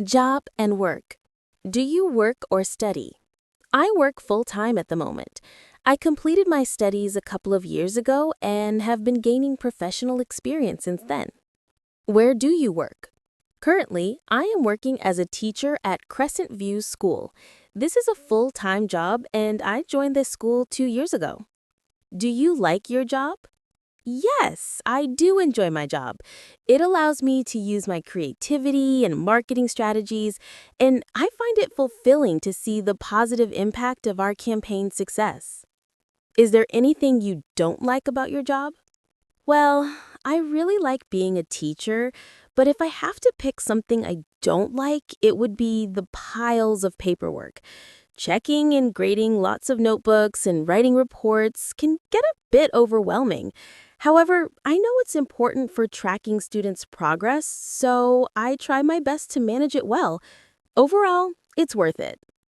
Job and work. Do you work or study? I work full-time at the moment. I completed my studies a couple of years ago and have been gaining professional experience since then. Where do you work? Currently, I am working as a teacher at Crescent View School. This is a full-time job and I joined this school 2 years ago. Do you like your job? Yes, I do enjoy my job. It allows me to use my creativity and marketing strategies, and I find it fulfilling to see the positive impact of our campaign's success. Is there anything you don't like about your job? Well, I really like being a teacher, but if I have to pick something I don't like, it would be the piles of paperwork. Checking and grading lots of notebooks and writing reports can get a bit overwhelming. However, I know it's important for tracking students' progress, so I try my best to manage it well. Overall, it's worth it.